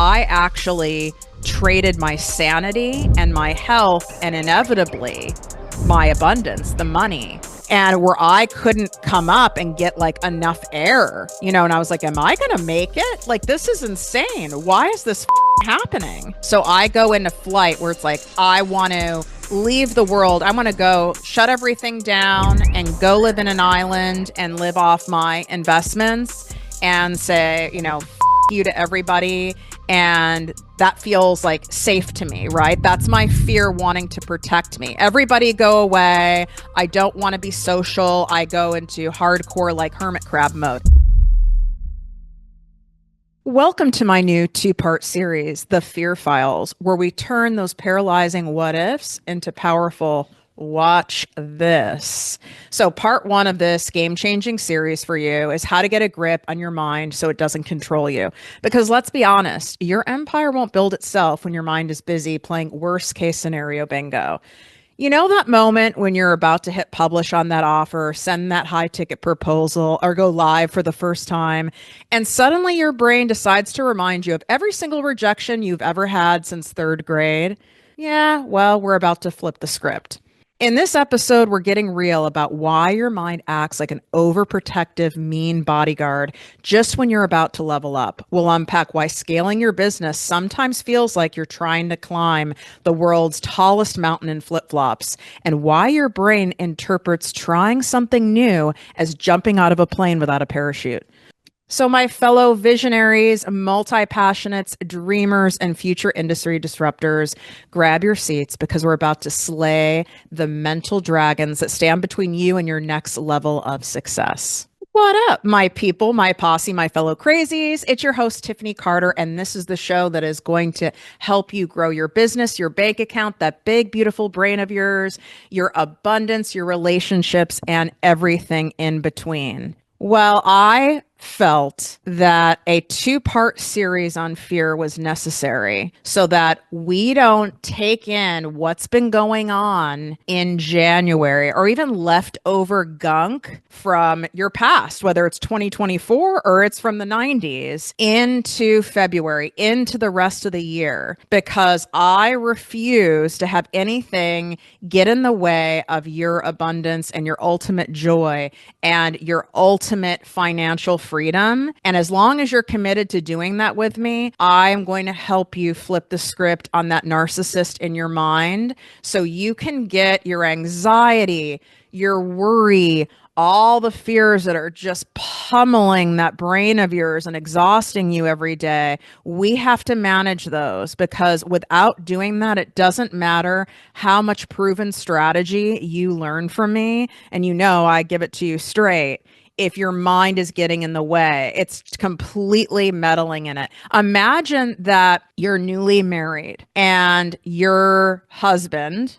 I actually traded my sanity and my health and inevitably my abundance, the money, and where I couldn't come up and get like enough air, and I was like, am I going to make it? Like, this is insane. Why is this happening? So I go into flight where it's like, I want to leave the world. I want to go shut everything down and go live in an island and live off my investments and say, you to everybody. And that feels like safe to me, right? That's my fear wanting to protect me. Everybody go away. I don't want to be social. I go into hardcore like hermit crab mode. Welcome to my new 2-part series, The Fear Files, where we turn those paralyzing what ifs into powerful watch this. So part 1 of this game-changing series for you is how to get a grip on your mind so it doesn't control you. Because let's be honest, your empire won't build itself when your mind is busy playing worst case scenario bingo. You know that moment when you're about to hit publish on that offer, send that high ticket proposal, or go live for the first time, and suddenly your brain decides to remind you of every single rejection you've ever had since 3rd grade? Yeah, well, we're about to flip the script. In this episode, we're getting real about why your mind acts like an overprotective, mean bodyguard just when you're about to level up. We'll unpack why scaling your business sometimes feels like you're trying to climb the world's tallest mountain in flip-flops, and why your brain interprets trying something new as jumping out of a plane without a parachute. So my fellow visionaries, multi-passionates, dreamers, and future industry disruptors, grab your seats because we're about to slay the mental dragons that stand between you and your next level of success. What up, my people, my posse, my fellow crazies? It's your host, Tiffany Carter, and this is the show that is going to help you grow your business, your bank account, that big, beautiful brain of yours, your abundance, your relationships, and everything in between. Well, I felt that a 2-part series on fear was necessary so that we don't take in what's been going on in January or even leftover gunk from your past, whether it's 2024 or it's from the 90s, into February, into the rest of the year, because I refuse to have anything get in the way of your abundance and your ultimate joy and your ultimate financial freedom. And as long as you're committed to doing that with me, I'm going to help you flip the script on that narcissist in your mind so you can get your anxiety, your worry, all the fears that are just pummeling that brain of yours and exhausting you every day. We have to manage those, because without doing that, it doesn't matter how much proven strategy you learn from me. And I give it to you straight. If your mind is getting in the way, it's completely meddling in it. Imagine that you're newly married and your husband,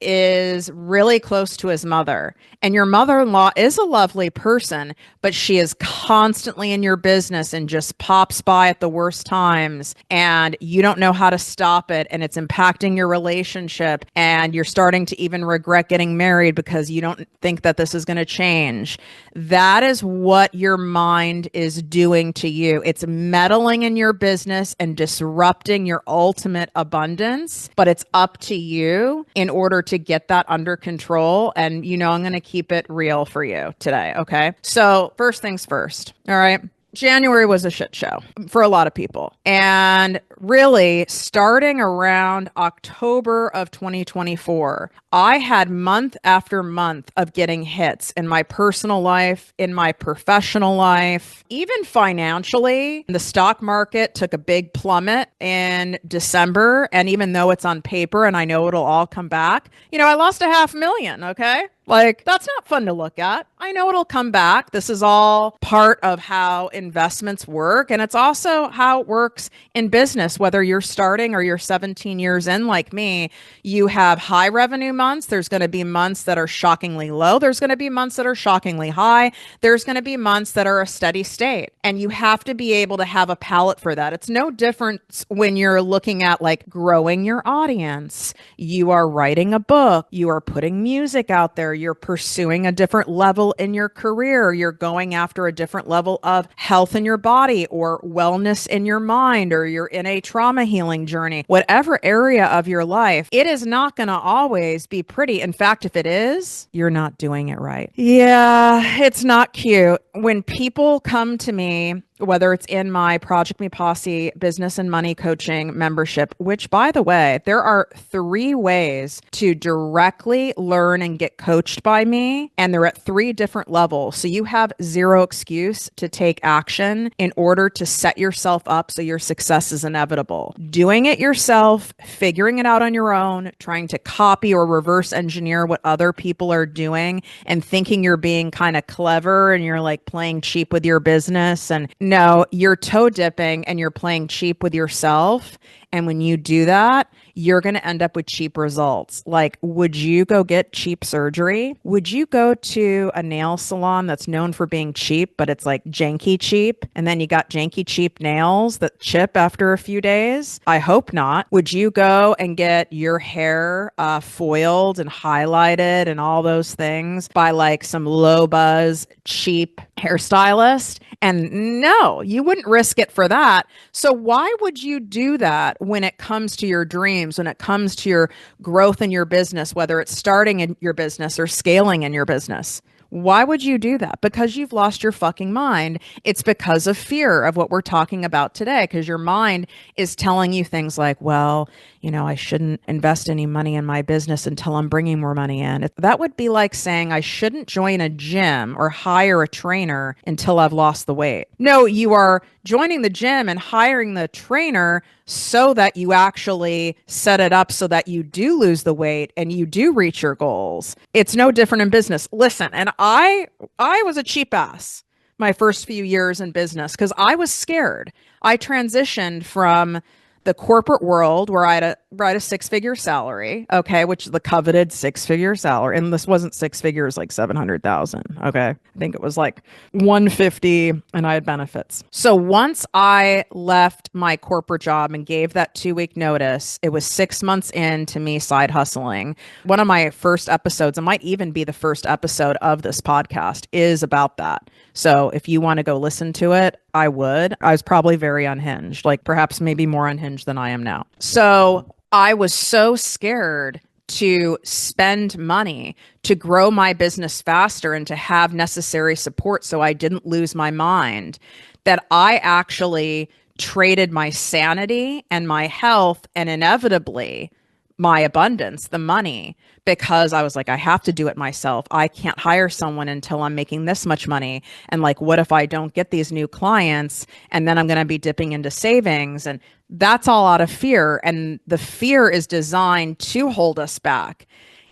is really close to his mother. And your mother-in-law is a lovely person, but she is constantly in your business and just pops by at the worst times. And you don't know how to stop it. And it's impacting your relationship. And you're starting to even regret getting married because you don't think that this is going to change. That is what your mind is doing to you. It's meddling in your business and disrupting your ultimate abundance, but it's up to you in order to get that under control. And I'm going to keep it real for you today. Okay. So first things first. All right. January was a shit show for a lot of people. And really, starting around October of 2024, I had month after month of getting hits in my personal life, in my professional life, even financially. The stock market took a big plummet in December. And even though it's on paper and I know it'll all come back, I lost $500,000. Okay. Like, that's not fun to look at. I know it'll come back. This is all part of how investments work. And it's also how it works in business, whether you're starting or you're 17 years in like me. You have high revenue months. There's going to be months that are shockingly low. There's going to be months that are shockingly high. There's going to be months that are a steady state. And you have to be able to have a palette for that. It's no different when you're looking at like growing your audience. You are writing a book. You are putting music out there. you're pursuing a different level in your career, you're going after a different level of health in your body or wellness in your mind, or you're in a trauma healing journey, whatever area of your life, it is not going to always be pretty. In fact, if it is, you're not doing it right. Yeah, it's not cute. When people come to me, whether it's in my ProjectME Posse business and money coaching membership, which, by the way, there are 3 ways to directly learn and get coached by me, and they're at 3 different levels. So you have 0 excuse to take action in order to set yourself up so your success is inevitable. Doing it yourself, figuring it out on your own, trying to copy or reverse engineer what other people are doing and thinking you're being kind of clever and you're like playing cheap with your business. And no, you're toe dipping and you're playing cheap with yourself. And when you do that, you're going to end up with cheap results. Like, would you go get cheap surgery? Would you go to a nail salon that's known for being cheap, but it's like janky cheap? And then you got janky cheap nails that chip after a few days? I hope not. Would you go and get your hair foiled and highlighted and all those things by like some low buzz, cheap hairstylist? And no, you wouldn't risk it for that. So why would you do that when it comes to your dreams, when it comes to your growth in your business, whether it's starting in your business or scaling in your business? Why would you do that? Because you've lost your fucking mind. It's because of fear of what we're talking about today, because your mind is telling you things like, well, you know, I shouldn't invest any money in my business until I'm bringing more money in. That would be like saying I shouldn't join a gym or hire a trainer until I've lost the weight. No, you are joining the gym and hiring the trainer so that you actually set it up so that you do lose the weight and you do reach your goals. It's no different in business. Listen, and I was a cheap ass my first few years in business because I was scared. I transitioned from the corporate world where I had a 6-figure salary, okay, which is the coveted 6-figure salary. And this wasn't 6 figures, like 700,000. Okay. I think it was like 150 and I had benefits. So once I left my corporate job and gave that 2-week notice, it was 6 months into me side hustling. One of my first episodes, it might even be the first episode of this podcast, is about that. So if you want to go listen to it, I would. I was probably very unhinged, like perhaps maybe more unhinged than I am now. So I was so scared to spend money to grow my business faster and to have necessary support so I didn't lose my mind that I actually traded my sanity and my health and inevitably my abundance, the money, because I was like, I have to do it myself. I can't hire someone until I'm making this much money. And like, what if I don't get these new clients and then I'm going to be dipping into savings? And that's all out of fear. And the fear is designed to hold us back,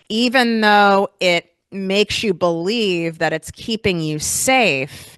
even though it makes you believe that it's keeping you safe.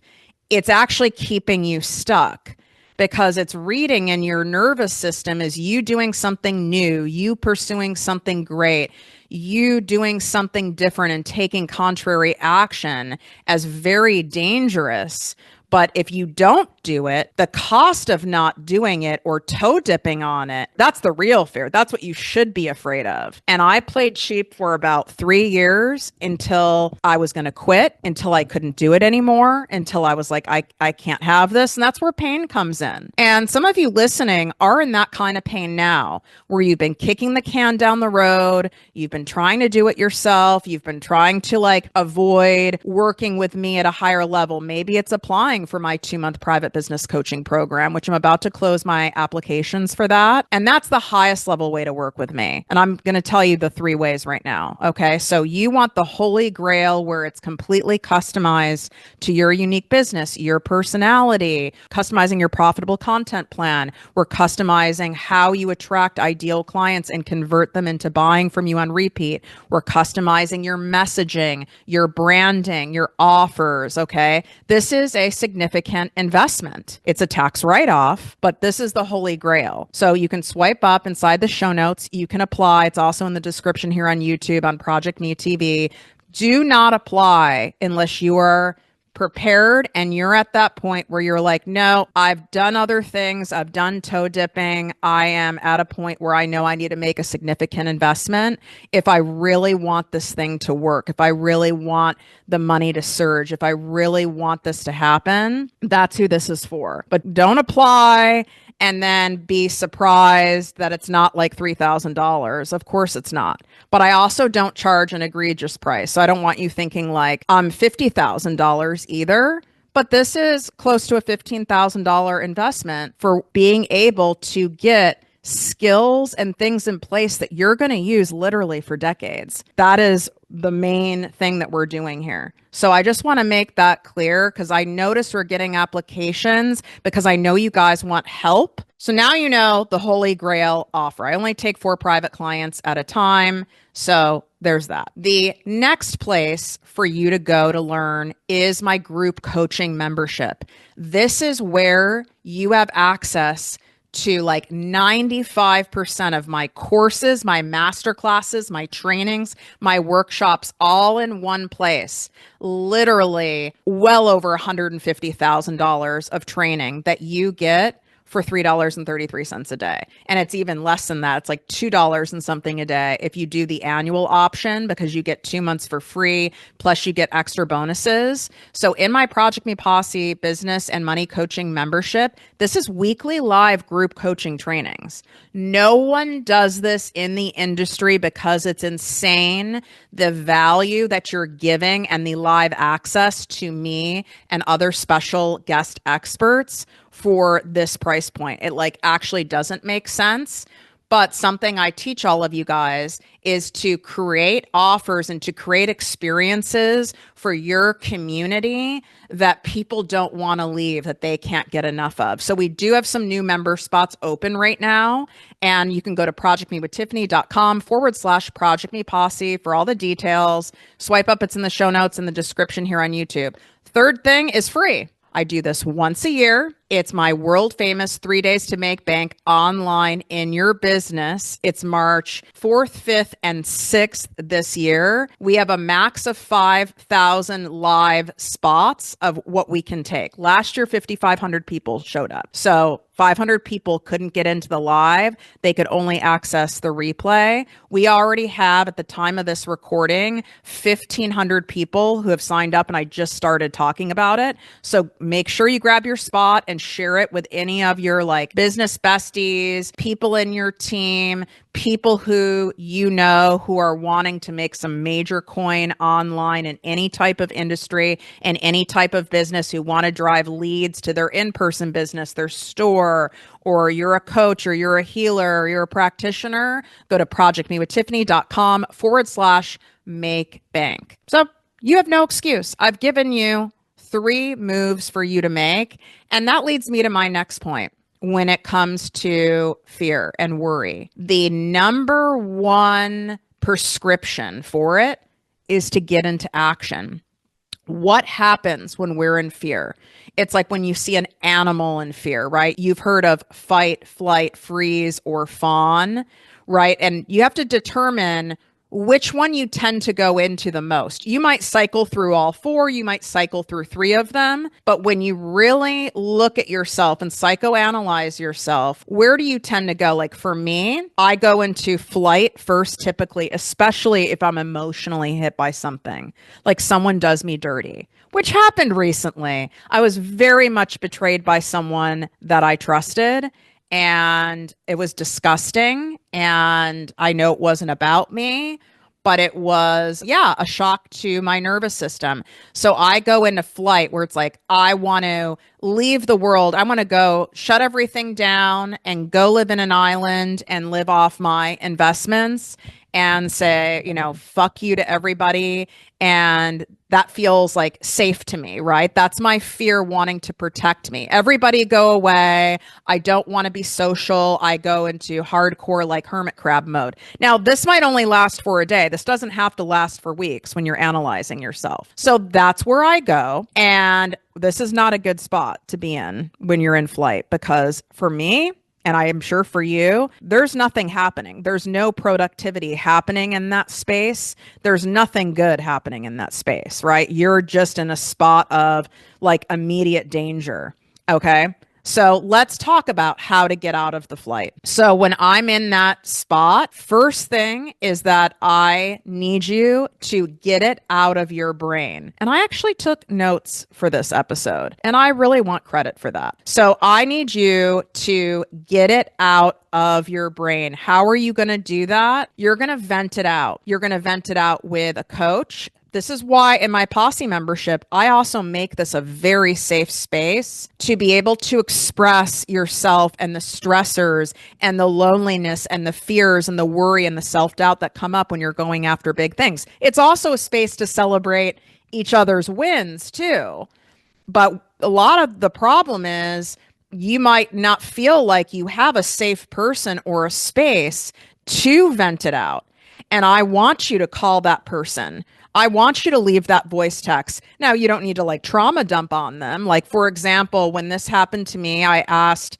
It's actually keeping you stuck. Because it's reading in your nervous system is you doing something new, you pursuing something great, you doing something different and taking contrary action as very dangerous. But if you don't do it, the cost of not doing it or toe dipping on it, that's the real fear. That's what you should be afraid of. And I played cheap for about 3 years until I was going to quit, until I couldn't do it anymore, until I was like, I can't have this. And that's where pain comes in. And some of you listening are in that kind of pain now, where you've been kicking the can down the road. You've been trying to do it yourself. You've been trying to like avoid working with me at a higher level. Maybe it's applying for my 2-month private business coaching program, which I'm about to close my applications for that. And that's the highest level way to work with me. And I'm going to tell you the 3 ways right now. Okay. So you want the holy grail where it's completely customized to your unique business, your personality, customizing your profitable content plan. We're customizing how you attract ideal clients and convert them into buying from you on repeat. We're customizing your messaging, your branding, your offers. Okay. This is a significant investment. It's a tax write-off, but this is the holy grail. So you can swipe up inside the show notes. You can apply. It's also in the description here on YouTube on ProjectME TV. Do not apply unless you are prepared and you're at that point where you're like, no, I've done other things. I've done toe dipping. I am at a point where I know I need to make a significant investment if I really want this thing to work, if I really want the money to surge, if I really want this to happen, that's who this is for. But don't apply and then be surprised that it's not like $3,000. Of course it's not. But I also don't charge an egregious price. So I don't want you thinking like I'm $50,000 either. But this is close to a $15,000 investment for being able to get skills and things in place that you're going to use literally for decades. That is the main thing that we're doing here. So I just want to make that clear because I noticed we're getting applications because I know you guys want help. So now you know the Holy Grail offer. I only take 4 private clients at a time. So there's that. The next place for you to go to learn is my group coaching membership. This is where you have access to like 95% of my courses, my master classes, my trainings, my workshops, all in one place. Literally well over $150,000 of training that you get for $3.33 a day. And it's even less than that. It's like $2 and something a day if you do the annual option because you get 2 months for free, plus you get extra bonuses. So in my ProjectME Posse business and money coaching membership, this is weekly live group coaching trainings. No one does this in the industry because it's insane the value that you're giving and the live access to me and other special guest experts for this price point. It like actually doesn't make sense. But something I teach all of you guys is to create offers and to create experiences for your community that people don't want to leave, that they can't get enough of. So we do have some new member spots open right now. And you can go to projectmewithtiffany.com/Project Me Posse for all the details. Swipe up, it's in the show notes in the description here on YouTube. Third thing is free. I do this once a year. It's my world famous 3 days to make bank online in your business. It's March 4th, 5th, and 6th this year. We have a max of 5,000 live spots of what we can take. Last year, 5,500 people showed up. So 500 people couldn't get into the live. They could only access the replay. We already have, at the time of this recording, 1,500 people who have signed up, and I just started talking about it. So make sure you grab your spot and share it with any of your like business besties, people in your team, people who you know who are wanting to make some major coin online in any type of industry and any type of business, who want to drive leads to their in-person business, their store, or you're a coach or you're a healer or you're a practitioner. Go to projectmewithtiffany.com/make bank. So you have no excuse. I've given you 3 moves for you to make. And that leads me to my next point. When it comes to fear and worry, the number one prescription for it is to get into action. What happens when we're in fear? It's like when you see an animal in fear, right? You've heard of fight, flight, freeze, or fawn, right? And you have to determine which one you tend to go into the most. You might cycle through all 4, you might cycle through 3 of them, but when you really look at yourself and psychoanalyze yourself, where do you tend to go? Like for me, I go into flight first, typically, especially if I'm emotionally hit by something, like someone does me dirty, which happened recently. I was very much betrayed by someone that I trusted. And it was disgusting. And I know it wasn't about me, but it was, a shock to my nervous system. So I go into flight where it's like, I want to leave the world. I want to go shut everything down and go live in an island and live off my investments and say, fuck you to everybody. And that feels like safe to me, right? That's my fear wanting to protect me. Everybody go away. I don't want to be social. I go into hardcore like hermit crab mode. Now, this might only last for a day. This doesn't have to last for weeks when you're analyzing yourself. So that's where I go. And this is not a good spot to be in when you're in flight, because for me, and I am sure for you, there's nothing happening. There's no productivity happening in that space. There's nothing good happening in that space, right? You're just in a spot of like immediate danger. Okay. So let's talk about how to get out of the flight. So when I'm in that spot, first thing is that I need you to get it out of your brain. And I actually took notes for this episode, and I really want credit for that. So I need you to get it out of your brain. How are you going to do that? You're going to vent it out. You're going to vent it out with a coach. This is why in my Posse membership, I also make this a very safe space to be able to express yourself and the stressors and the loneliness and the fears and the worry and the self-doubt that come up when you're going after big things. It's also a space to celebrate each other's wins too. But a lot of the problem is you might not feel like you have a safe person or a space to vent it out. And I want you to call that person. I want you to leave that voice text. Now, you don't need to like trauma dump on them. Like, for example, when this happened to me, I asked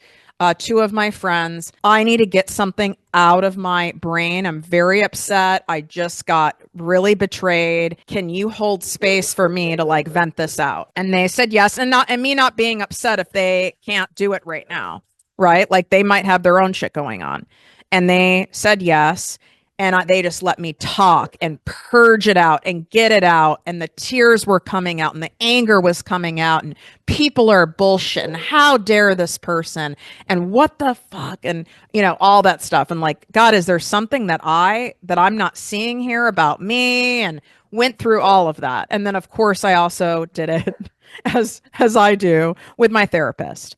two of my friends, I need to get something out of my brain. I'm very upset. I just got really betrayed. Can you hold space for me to like vent this out? And they said yes. And me not being upset if they can't do it right now, right? Like they might have their own shit going on. And they said yes. And they just let me talk and purge it out and get it out. And the tears were coming out and the anger was coming out and people are bullshit. And how dare this person? And what the fuck? And, you know, all that stuff. And like, God, is there something that I'm not seeing here about me? And went through all of that. And then of course I also did it as I do with my therapist.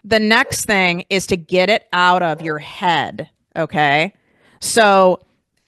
The next thing is to get it out of your head. Okay. So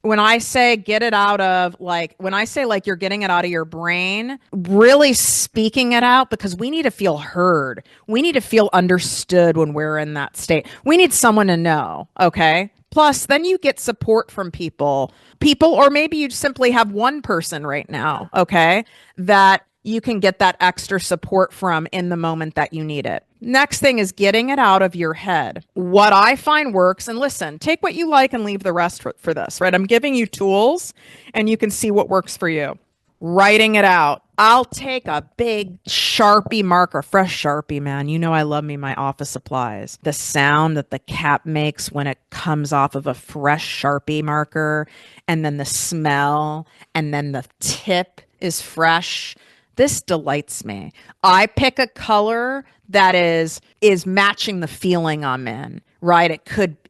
when I say get it out of, like, when I say like you're getting it out of your brain, really speaking it out, because we need to feel heard. We need to feel understood when we're in that state. We need someone to know. Okay. Plus, then you get support from people, or maybe you simply have one person right now. Okay. That you can get that extra support from in the moment that you need it. Next thing is getting it out of your head. What I find works, and listen, take what you like and leave the rest for this, right? I'm giving you tools and you can see what works for you. Writing it out. I'll take a big Sharpie marker, fresh Sharpie, man. You know I love me my office supplies. The sound that the cap makes when it comes off of a fresh Sharpie marker, and then the smell, and then the tip is fresh. This delights me. I pick a color that is matching the feeling I'm in, right?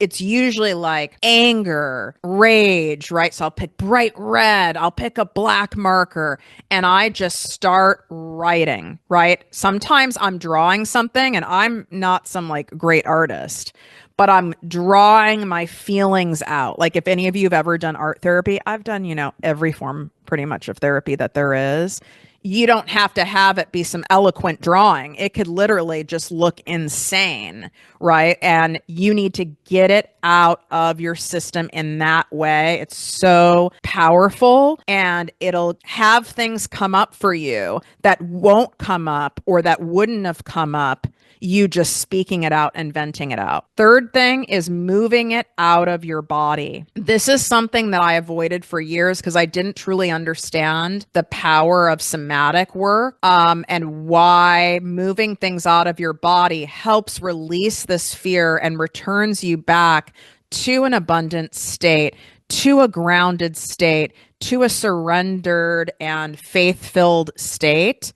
It's usually like anger, rage, right? So I'll pick bright red, I'll pick a black marker, and I just start writing, right? Sometimes I'm drawing something and I'm not some like great artist, but I'm drawing my feelings out. Like if any of you have ever done art therapy, I've done, every form pretty much of therapy that there is. You don't have to have it be some eloquent drawing. It could literally just look insane, right? And you need to get it out of your system in that way. It's so powerful, and it'll have things come up for you that won't come up or that wouldn't have come up, you just speaking it out and venting it out. Third thing is moving it out of your body. This is something that I avoided for years because I didn't truly understand the power of somatic work, and why moving things out of your body helps release this fear and returns you back to an abundant state, to a grounded state, to a surrendered and faith-filled state,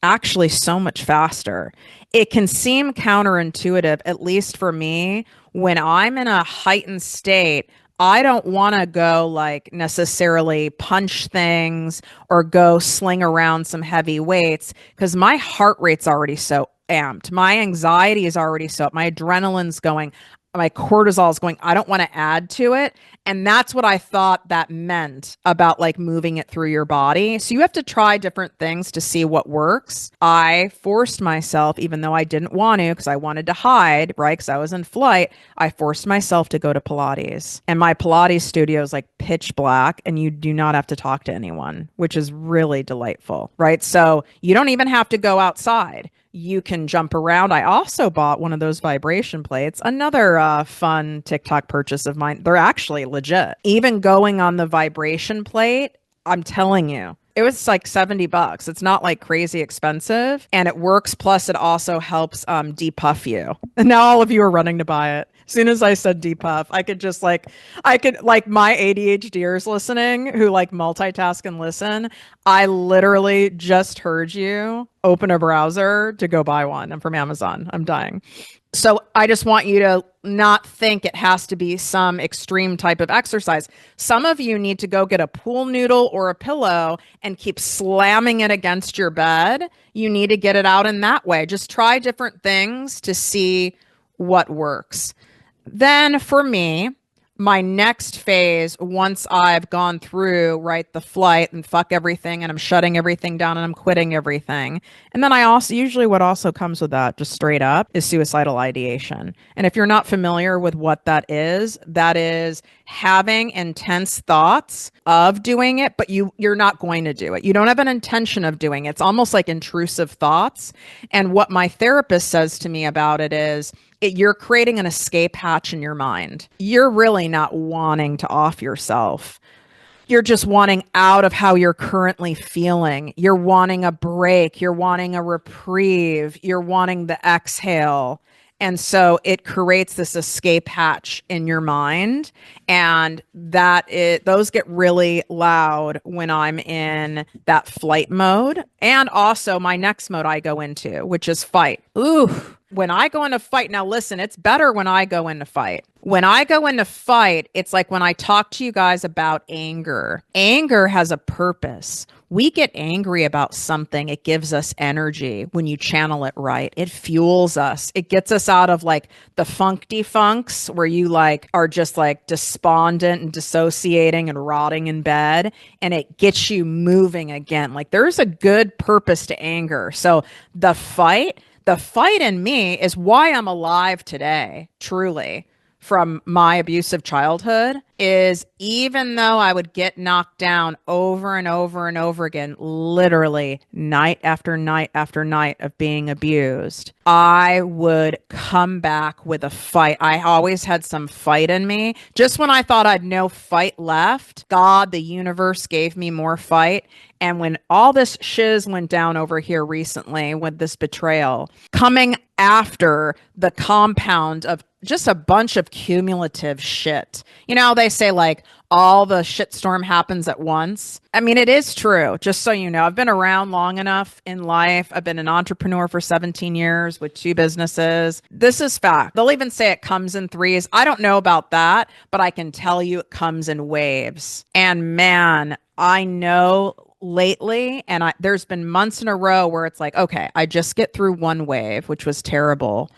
actually so much faster. It can seem counterintuitive, at least for me, when I'm in a heightened state. I don't want to go like necessarily punch things or go sling around some heavy weights because my heart rate's already so amped. My anxiety is already so up. My adrenaline's going. My cortisol is going. I don't want to add to it. And that's what I thought that meant about like moving it through your body. So you have to try different things to see what works. I forced myself, even though I didn't want to, because I wanted to hide, right? Because I was in flight. I forced myself to go to Pilates. And my Pilates studio is like pitch black and you do not have to talk to anyone, which is really delightful, right? So you don't even have to go outside. You can jump around. I also bought one of those vibration plates. Another fun TikTok purchase of mine. They're actually legit. Even going on the vibration plate, I'm telling you, it was like $70. It's not like crazy expensive, and it works. Plus, it also helps depuff you. And now all of you are running to buy it. As soon as I said depuff, I could like my ADHDers listening who like multitask and listen. I literally just heard you open a browser to go buy one. I'm from Amazon. I'm dying. So I just want you to not think it has to be some extreme type of exercise. Some of you need to go get a pool noodle or a pillow and keep slamming it against your bed. You need to get it out in that way. Just try different things to see what works. Then for me, my next phase, once I've gone through, right, the flight and fuck everything and I'm shutting everything down and I'm quitting everything. And then I also, usually what also comes with that, just straight up, is suicidal ideation. And if you're not familiar with what that is having intense thoughts of doing it, but you're not going to do it. You don't have an intention of doing it. It's almost like intrusive thoughts. And what my therapist says to me about it is, you're creating an escape hatch in your mind. You're really not wanting to off yourself. You're just wanting out of how you're currently feeling. You're wanting a break. You're wanting a reprieve. You're wanting the exhale. And so it creates this escape hatch in your mind. And those get really loud when I'm in that flight mode. And also my next mode I go into, which is fight. Ooh. When I go into fight, now listen, it's better when I go into fight. When I go into fight, it's like when I talk to you guys about anger. Anger has a purpose. We get angry about something. It gives us energy when you channel it right. It fuels us. It gets us out of like the funk defunks where you like are just like despondent and dissociating and rotting in bed, and it gets you moving again. Like there's a good purpose to anger. So the fight in me is why I'm alive today, truly, from my abusive childhood, is even though I would get knocked down over and over and over again, literally night after night after night of being abused, I would come back with a fight. I always had some fight in me. Just when I thought I'd no fight left, God, the universe gave me more fight. And when all this shiz went down over here recently with this betrayal, coming after the compound of just a bunch of cumulative shit. You know, they say like all the shitstorm happens at once. I mean, it is true. Just so you know, I've been around long enough in life. I've been an entrepreneur for 17 years with 2 businesses. This is fact. They'll even say it comes in threes. I don't know about that, but I can tell you it comes in waves. And man, I know lately, and there's been months in a row where it's like, okay, I just get through one wave, which was terrible.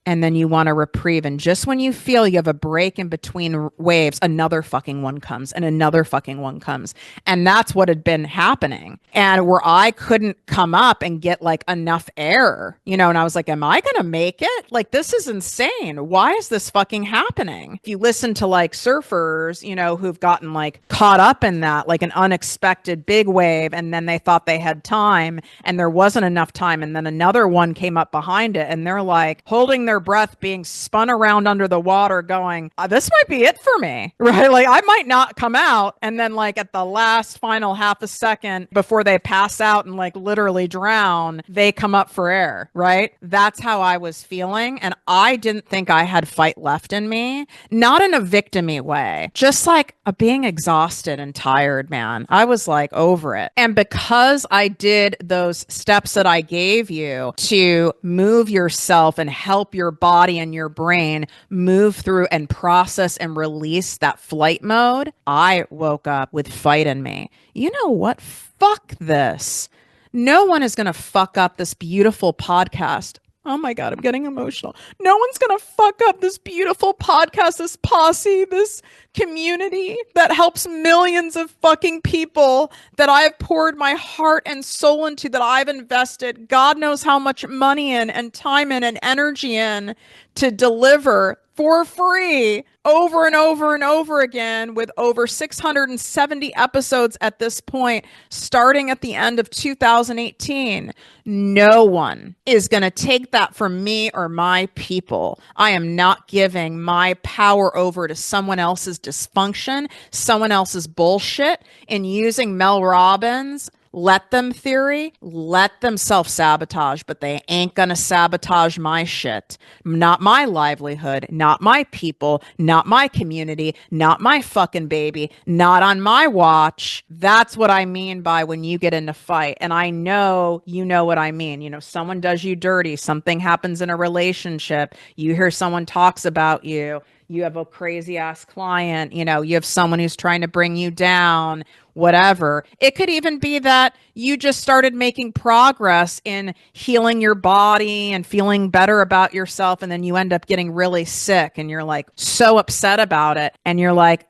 And then you want to reprieve. And just when you feel you have a break in between waves, another fucking one comes and another fucking one comes. And that's what had been happening. And where I couldn't come up and get like enough air, you know, and I was like, am I going to make it? Like, this is insane. Why is this fucking happening? If you listen to like surfers, you know, who've gotten like caught up in that, like an unexpected big wave, and then they thought they had time and there wasn't enough time. And then another one came up behind it and they're like holding their breath, being spun around under the water going, this might be it for me, right? Like I might not come out. And then like at the last final half a second before they pass out and like literally drown, they come up for air, right? That's how I was feeling. And I didn't think I had fight left in me, not in a victim-y way, just like being exhausted and tired, man. I was like over it. And because I did those steps that I gave you to move yourself and help your body and your brain move through and process and release that flight mode, I woke up with fight in me. You know what? Fuck this. No one is going to fuck up this beautiful podcast. Oh my God, I'm getting emotional. No one's going to fuck up this beautiful podcast, this posse, this community that helps millions of fucking people that I've poured my heart and soul into, that I've invested God knows how much money in and time in and energy in to deliver for free over and over and over again with over 670 episodes at this point, starting at the end of 2018. No one is going to take that from me or my people. I am not giving my power over to someone else's dysfunction, someone else's bullshit, and using Mel Robbins' let them theory, let them self-sabotage, but they ain't gonna sabotage my shit. Not my livelihood, not my people, not my community, not my fucking baby, not on my watch. That's what I mean by when you get in a fight. And I know you know what I mean. You know, someone does you dirty, something happens in a relationship, you hear someone talks about you, you have a crazy ass client, you know, you have someone who's trying to bring you down, whatever. It could even be that you just started making progress in healing your body and feeling better about yourself. And then you end up getting really sick and you're like so upset about it. And you're like,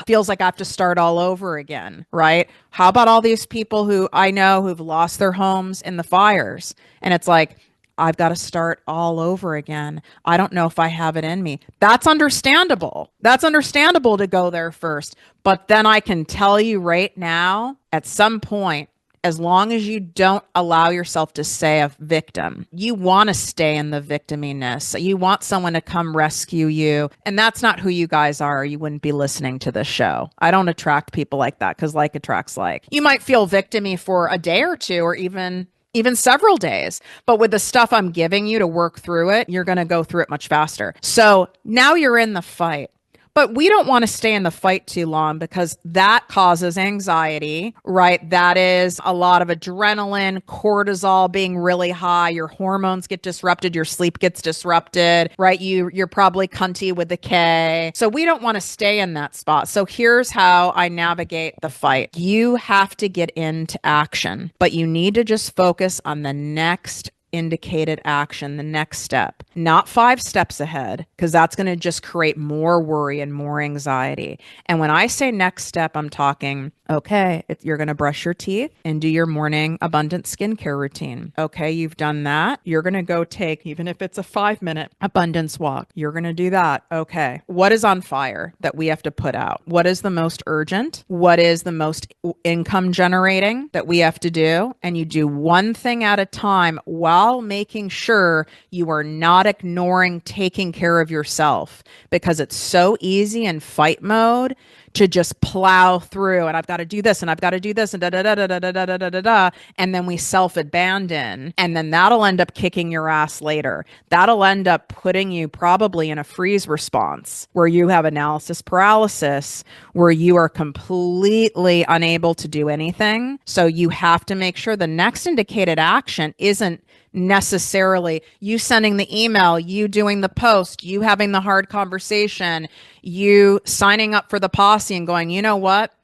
feels like I have to start all over again, right? How about all these people who I know who've lost their homes in the fires? And it's like, I've got to start all over again. I don't know if I have it in me. That's understandable. That's understandable to go there first. But then I can tell you right now, at some point, as long as you don't allow yourself to say a victim, you want to stay in the victiminess. You want someone to come rescue you. And that's not who you guys are. You wouldn't be listening to this show. I don't attract people like that because like attracts like. You might feel victimy for a day or two or even several days. But with the stuff I'm giving you to work through it, you're going to go through it much faster. So now you're in the fight. But we don't want to stay in the fight too long because that causes anxiety, right? That is a lot of adrenaline, cortisol being really high. Your hormones get disrupted. Your sleep gets disrupted, right? You're probably cunty with the K. So we don't want to stay in that spot. So here's how I navigate the fight. You have to get into action, but you need to just focus on the next indicated action, the next step, not 5 steps ahead, because that's going to just create more worry and more anxiety. And when I say next step, I'm talking, okay, you're going to brush your teeth and do your morning abundant skincare routine. Okay, you've done that. You're going to go take, even if it's a 5-minute abundance walk, you're going to do that. Okay, what is on fire that we have to put out? What is the most urgent? What is the most income generating that we have to do? And you do one thing at a time while making sure you are not ignoring taking care of yourself, because it's so easy in fight mode to just plow through and I've got to do this and I've got to do this and da da da da da da da da da da, and then we self-abandon, and then that'll end up kicking your ass later. That'll end up putting you probably in a freeze response where you have analysis paralysis, where you are completely unable to do anything. So you have to make sure the next indicated action isn't necessarily you sending the email, you doing the post, you having the hard conversation, you signing up for the posse and going, you know what?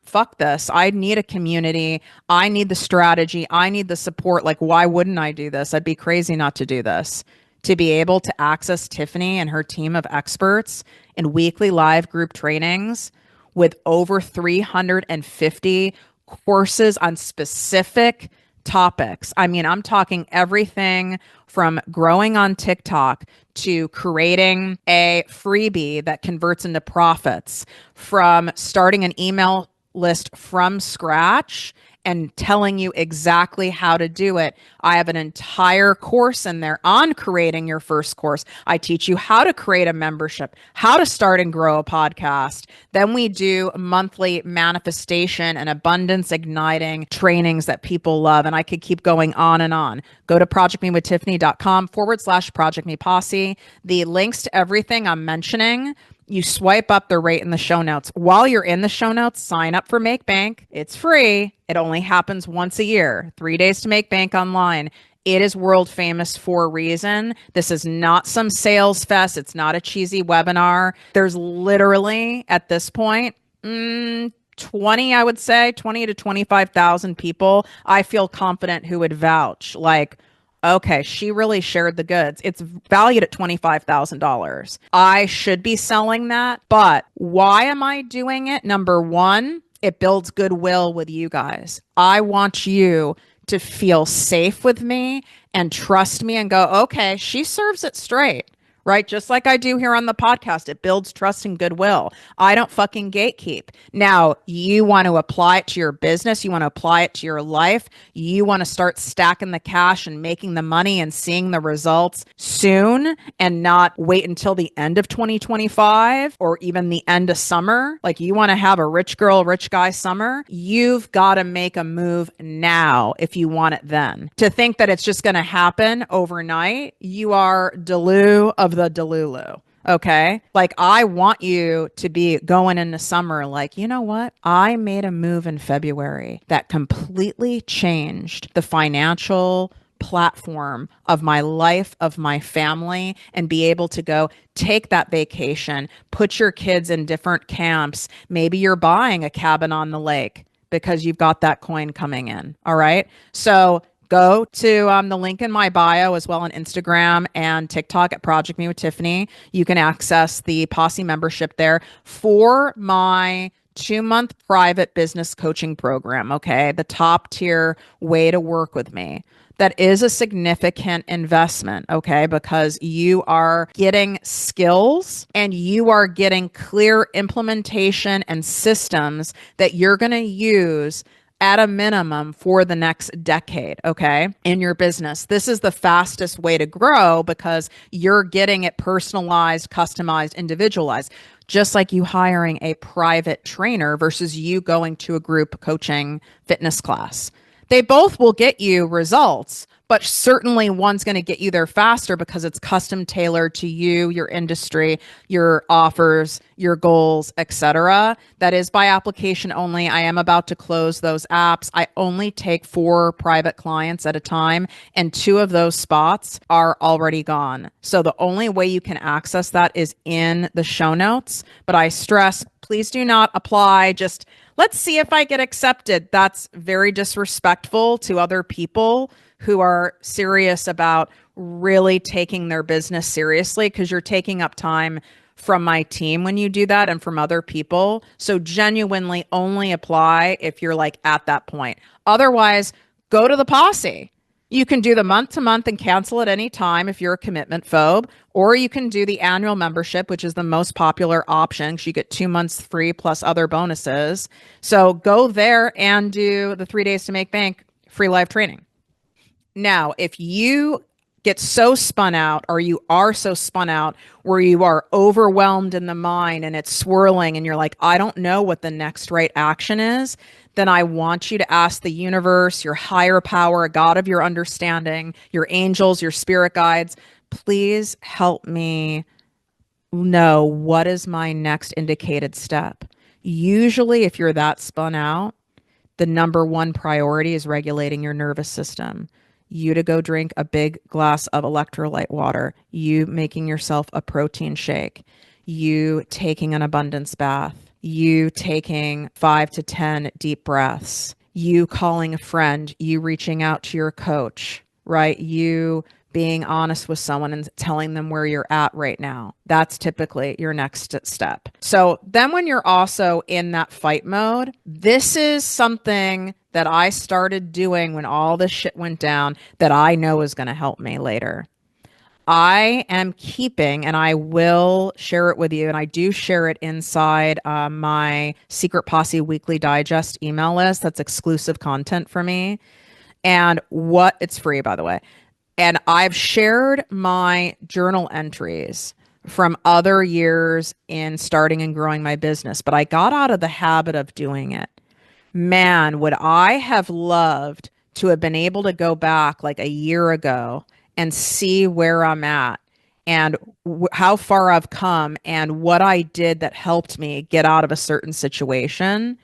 Fuck this. I need a community. I need the strategy. I need the support. Like, why wouldn't I do this? I'd be crazy not to do this. To be able to access Tiffany and her team of experts in weekly live group trainings with over 350 courses on specific topics. I mean, I'm talking everything from growing on TikTok to creating a freebie that converts into profits, from starting an email list from scratch and telling you exactly how to do it. I have an entire course in there on creating your first course. I teach you how to create a membership, how to start and grow a podcast. Then we do monthly manifestation and abundance igniting trainings that people love. And I could keep going on and on. Go to projectmewithtiffany.com/Project Posse. The links to everything I'm mentioning, you swipe up, they're right in the show notes. While you're in the show notes, sign up for Make Bank. It's free. It only happens once a year. 3 days to make bank online. It is world famous for a reason. This is not some sales fest. It's not a cheesy webinar. There's literally, at this point, 20, I would say, 20 to 25,000 people I feel confident who would vouch. Like, okay, she really shared the goods. It's valued at $25,000. I should be selling that. But why am I doing it? Number one, it builds goodwill with you guys. I want you to feel safe with me and trust me and go, okay, she serves it straight, right? Just like I do here on the podcast, it builds trust and goodwill. I don't fucking gatekeep. Now, you want to apply it to your business, you want to apply it to your life, you want to start stacking the cash and making the money and seeing the results soon and not wait until the end of 2025 or even the end of summer. Like you want to have a rich girl, rich guy summer. You've got to make a move now if you want it then. To think that it's just going to happen overnight, you are Delulu of the Delulu. Okay. Like I want you to be going into summer like, you know what? I made a move in February that completely changed the financial platform of my life, of my family, and be able to go take that vacation, put your kids in different camps. Maybe you're buying a cabin on the lake because you've got that coin coming in. All right. So go to the link in my bio as well on Instagram and TikTok at ProjectME with Tiffany. You can access the Posse membership there for my 2-month private business coaching program. Okay. The top tier way to work with me. That is a significant investment, okay, because you are getting skills and you are getting clear implementation and systems that you're going to use at a minimum for the next decade, okay, in your business. This is the fastest way to grow because you're getting it personalized, customized, individualized, just like you hiring a private trainer versus you going to a group coaching fitness class. They both will get you results, but certainly one's going to get you there faster because it's custom tailored to you, your industry, your offers, your goals, etc. That is by application only. I am about to close those apps. I only take 4 private clients at a time, and 2 of those spots are already gone. So the only way you can access that is in the show notes. But I stress, please do not apply. Just let's see if I get accepted. That's very disrespectful to other people who are serious about really taking their business seriously, because you're taking up time from my team when you do that and from other people. So genuinely only apply if you're like at that point. Otherwise, go to the Posse. You can do the month to month and cancel at any time if you're a commitment phobe, or you can do the annual membership, which is the most popular option because you get 2 months free plus other bonuses. So go there and do the 3 days to make bank free live training. Now, if you get so spun out, or you are so spun out where you are overwhelmed in the mind and it's swirling and you're like, I don't know what the next right action is, then I want you to ask the universe, your higher power, God of your understanding, your angels, your spirit guides, please help me know what is my next indicated step. Usually, if you're that spun out, the number one priority is regulating your nervous system. You to go drink a big glass of electrolyte water, you making yourself a protein shake, you taking an abundance bath, you taking 5 to 10 deep breaths, you calling a friend, you reaching out to your coach, right? You being honest with someone and telling them where you're at right now. That's typically your next step. So then when you're also in that fight mode, this is something that I started doing when all this shit went down that I know is going to help me later. I am keeping, and I will share it with you, and I do share it inside my Secret Posse Weekly Digest email list. That's exclusive content for me. And it's free, by the way. And I've shared my journal entries from other years in starting and growing my business, but I got out of the habit of doing it. Man, would I have loved to have been able to go back like a year ago and see where I'm at and how far I've come and what I did that helped me get out of a certain situation.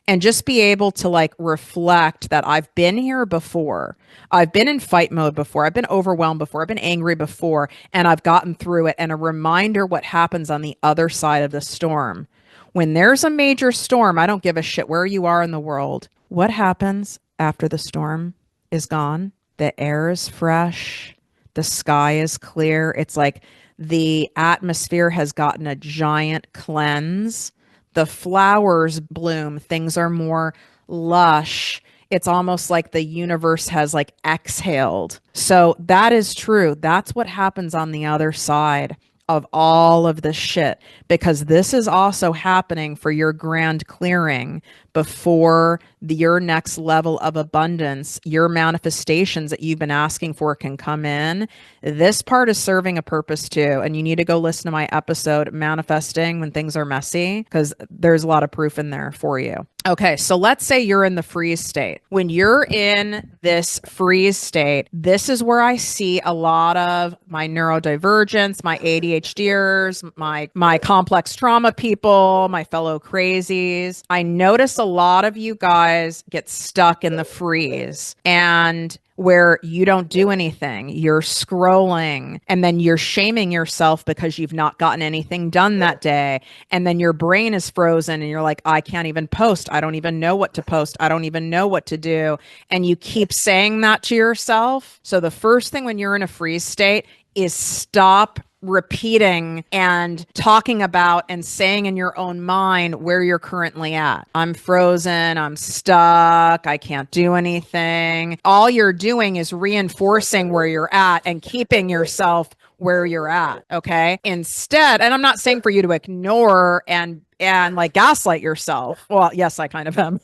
And just be able to like reflect that I've been here before. I've been in fight mode before. I've been overwhelmed before. I've been angry before, and I've gotten through it. And a reminder what happens on the other side of the storm. When there's a major storm, I don't give a shit where you are in the world. What happens after the storm is gone? The air is fresh. The sky is clear. It's like the atmosphere has gotten a giant cleanse. The flowers bloom, things are more lush, it's almost like the universe has like exhaled. So that is true. That's what happens on the other side of all of this shit, because this is also happening for your grand clearing before your next level of abundance, your manifestations that you've been asking for can come in. This part is serving a purpose too. And you need to go listen to my episode, Manifesting When Things Are Messy, because there's a lot of proof in there for you. Okay, so let's say you're in the freeze state. When you're in this freeze state, this is where I see a lot of my neurodivergents, my ADHDers, my complex trauma people, my fellow crazies. I notice a lot of you guys get stuck in the freeze and where you don't do anything. You're scrolling and then you're shaming yourself because you've not gotten anything done that day. And then your brain is frozen and you're like, I can't even post. I don't even know what to post. I don't even know what to do. And you keep saying that to yourself. So the first thing when you're in a freeze state is stop repeating and talking about and saying in your own mind where you're currently at. I'm frozen. I'm stuck. I can't do anything. All you're doing is reinforcing where you're at and keeping yourself where you're at. Okay. Instead, and I'm not saying for you to ignore and like gaslight yourself. Well, yes, I kind of am.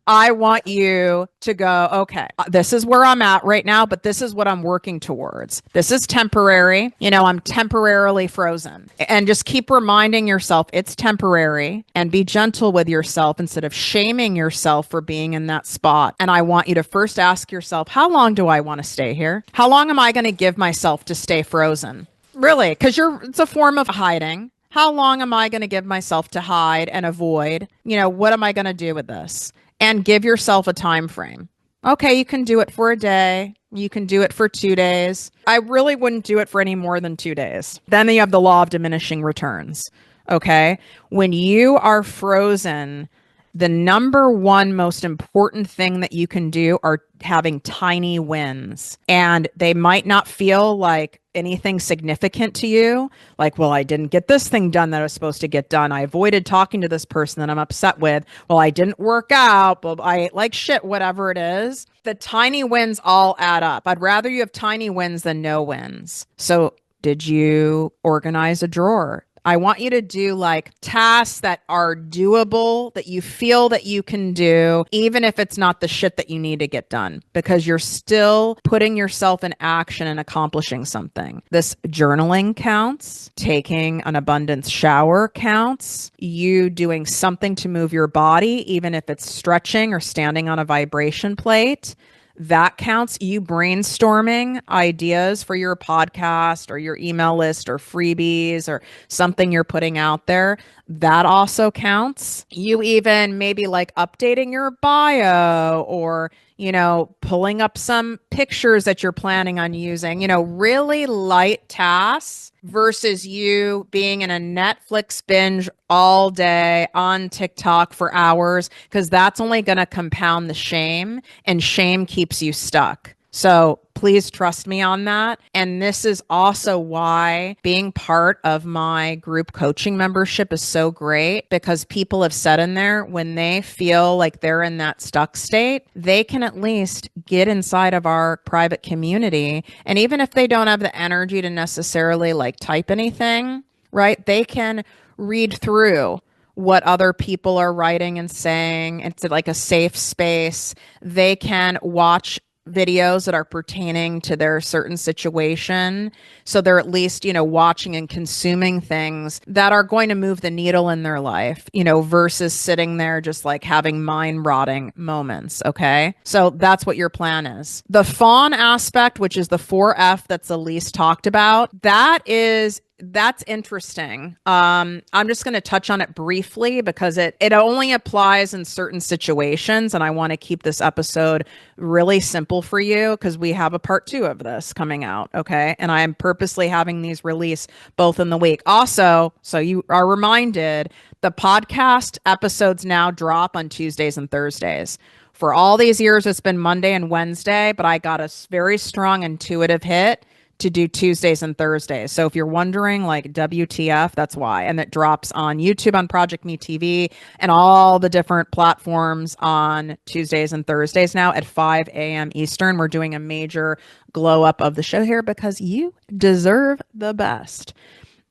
I want you to go, okay, this is where I'm at right now, but this is what I'm working towards. This is temporary. You know, I'm temporarily frozen. And just keep reminding yourself it's temporary and be gentle with yourself instead of shaming yourself for being in that spot. And I want you to first ask yourself, how long do I want to stay here? How long am I going to give myself to stay frozen? Really? Because it's a form of hiding. How long am I going to give myself to hide and avoid? You know, what am I going to do with this? And give yourself a time frame. Okay, you can do it for a day. You can do it for 2 days. I really wouldn't do it for any more than 2 days. Then you have the law of diminishing returns. Okay? When you are frozen, the number one most important thing that you can do are having tiny wins. And they might not feel like anything significant to you. Like, well, I didn't get this thing done that I was supposed to get done. I avoided talking to this person that I'm upset with. Well, I didn't work out. Well, I ate like shit, whatever it is. The tiny wins all add up. I'd rather you have tiny wins than no wins. So did you organize a drawer? I want you to do like tasks that are doable, that you feel that you can do, even if it's not the shit that you need to get done, because you're still putting yourself in action and accomplishing something. This journaling counts. Taking an abundance shower counts. You doing something to move your body, even if it's stretching or standing on a vibration plate. That counts. You brainstorming ideas for your podcast or your email list or freebies or something you're putting out there. That also counts. You even maybe like updating your bio or, you know, pulling up some pictures that you're planning on using, you know, really light tasks versus you being in a Netflix binge all day on TikTok for hours, because that's only going to compound the shame, and shame keeps you stuck. So please trust me on that. And this is also why being part of my group coaching membership is so great, because people have said in there when they feel like they're in that stuck state, they can at least get inside of our private community. And even if they don't have the energy to necessarily like type anything, right, they can read through what other people are writing and saying. It's like a safe space. They can watch videos that are pertaining to their certain situation. So they're at least, you know, watching and consuming things that are going to move the needle in their life, you know, versus sitting there just like having mind rotting moments. Okay. So that's what your plan is. The fawn aspect, which is the 4F that's the least talked about, that's interesting. I'm just going to touch on it briefly because it only applies in certain situations. And I want to keep this episode really simple for you because we have a part 2 of this coming out. Okay. And I am purposely having these release both in the week. Also, so you are reminded, the podcast episodes now drop on Tuesdays and Thursdays. For all these years, it's been Monday and Wednesday, but I got a very strong intuitive hit to do Tuesdays and Thursdays. So if you're wondering, like, WTF, that's why. And it drops on YouTube on ProjectME TV and all the different platforms on Tuesdays and Thursdays now at 5 a.m. Eastern. We're doing a major glow up of the show here because you deserve the best.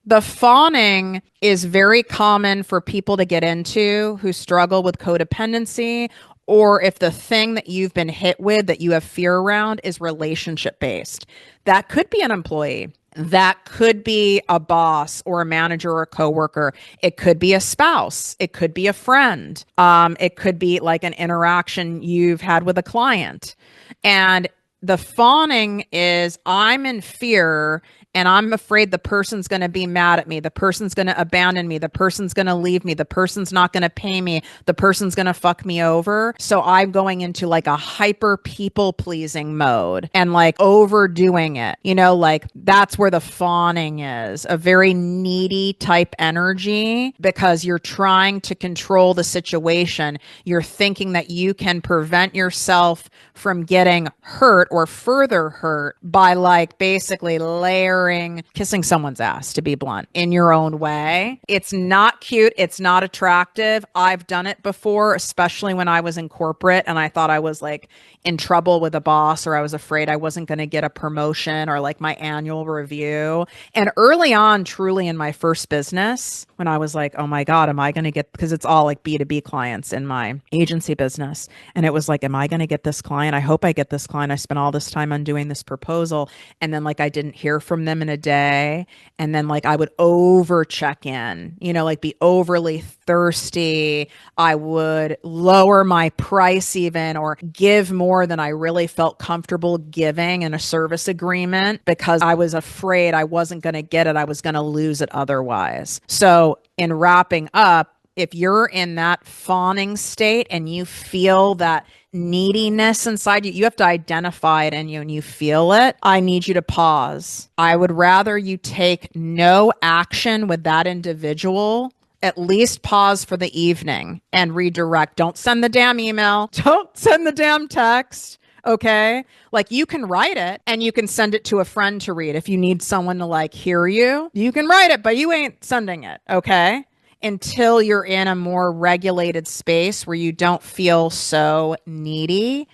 The fawning is very common for people to get into who struggle with codependency, or if the thing that you've been hit with that you have fear around is relationship based. That could be an employee. That could be a boss or a manager or a coworker. It could be a spouse. It could be a friend. It could be like an interaction you've had with a client. And the fawning is, I'm in fear and I'm afraid the person's going to be mad at me. The person's going to abandon me. The person's going to leave me. The person's not going to pay me. The person's going to fuck me over. So I'm going into like a hyper people pleasing mode and like overdoing it. You know, like that's where the fawning is, a very needy type energy, because you're trying to control the situation. You're thinking that you can prevent yourself from getting hurt or further hurt by like basically kissing someone's ass, to be blunt, in your own way. It's not cute. It's not attractive. I've done it before, especially when I was in corporate and I thought I was like in trouble with a boss, or I was afraid I wasn't going to get a promotion or like my annual review. And early on, truly in my first business, when I was like, oh my God, am I going to get, because it's all like B2B clients in my agency business. And it was like, am I going to get this client? I hope I get this client. I spent all this time on doing this proposal. And then like, I didn't hear from them in a day. And then like, I would over check in, you know, like be overly thirsty. I would lower my price even, or give more than I really felt comfortable giving in a service agreement because I was afraid I wasn't going to get it. I was going to lose it otherwise. So in wrapping up, if you're in that fawning state and you feel that neediness inside you, you have to identify it in you and you feel it. I need you to pause. I would rather you take no action with that individual. At least pause for the evening and redirect. Don't send the damn email. Don't send the damn text. Okay. Like you can write it and you can send it to a friend to read. If you need someone to like hear you, you can write it, but you ain't sending it. Okay. Until you're in a more regulated space where you don't feel so needy.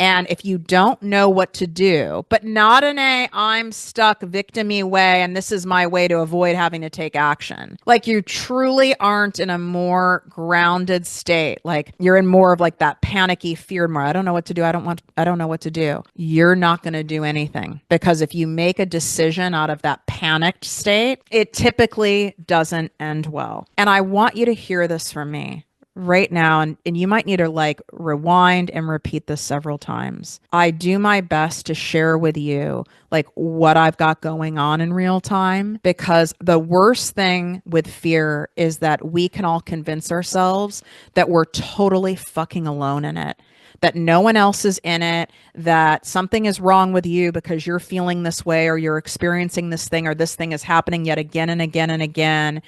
And if you don't know what to do, but not in a I'm stuck victim-y way, and this is my way to avoid having to take action. Like you truly aren't in a more grounded state. Like you're in more of like that panicky fear mode. I don't know what to do. I don't know what to do. You're not going to do anything, because if you make a decision out of that panicked state, it typically doesn't end well. And I want you to hear this from me right now, and you might need to like rewind and repeat this several times. I do my best to share with you like what I've got going on in real time, because the worst thing with fear is that we can all convince ourselves that we're totally fucking alone in it, that no one else is in it, that something is wrong with you because you're feeling this way, or you're experiencing this thing, or this thing is happening yet again and again and again.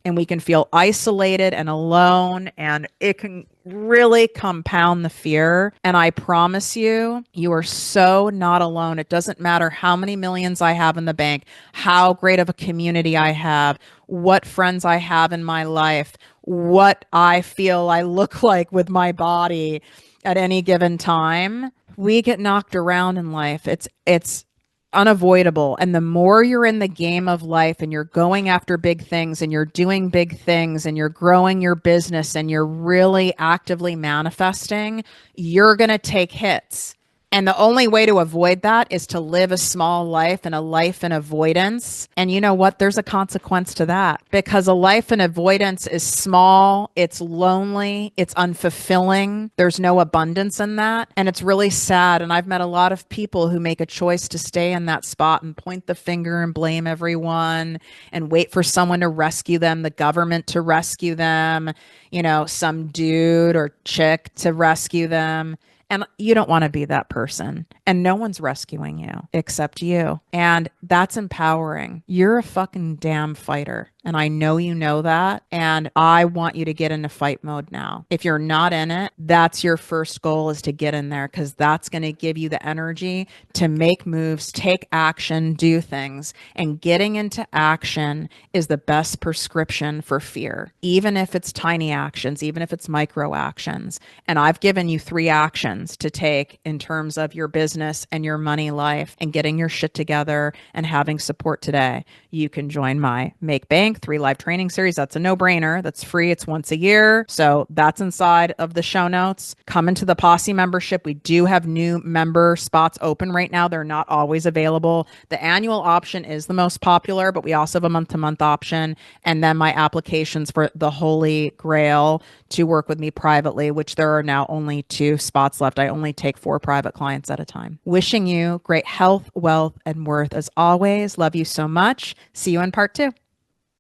And we can feel isolated and alone, and it can really compound the fear. And I promise you, you are so not alone. It doesn't matter how many millions I have in the bank, how great of a community I have, what friends I have in my life, what I feel I look like with my body at any given time. We get knocked around in life. It's unavoidable. And the more you're in the game of life and you're going after big things and you're doing big things and you're growing your business and you're really actively manifesting, you're going to take hits. And the only way to avoid that is to live a small life and a life in avoidance. And you know what? There's a consequence to that, because a life in avoidance is small, it's lonely, it's unfulfilling. There's no abundance in that. And it's really sad. And I've met a lot of people who make a choice to stay in that spot and point the finger and blame everyone and wait for someone to rescue them, the government to rescue them, you know, some dude or chick to rescue them. And you don't want to be that person. And no one's rescuing you except you. And that's empowering. You're a fucking damn fighter. And I know you know that. And I want you to get into fight mode now. If you're not in it, that's your first goal, is to get in there, because that's going to give you the energy to make moves, take action, do things. And getting into action is the best prescription for fear, even if it's tiny actions, even if it's micro actions. And I've given you 3 actions to take in terms of your business and your money life and getting your shit together and having support today. You can join my Make Bank 3 live training series. That's a no-brainer. That's free. It's once a year. So that's inside of the show notes. Come into the Posse membership. We do have new member spots open right now. They're not always available. The annual option is the most popular, but we also have a month-to-month option. And then my applications for the Holy Grail to work with me privately, which there are now only 2 spots left. I only take 4 private clients at a time. Wishing you great health, wealth, and worth as always. Love you so much. See you in part 2.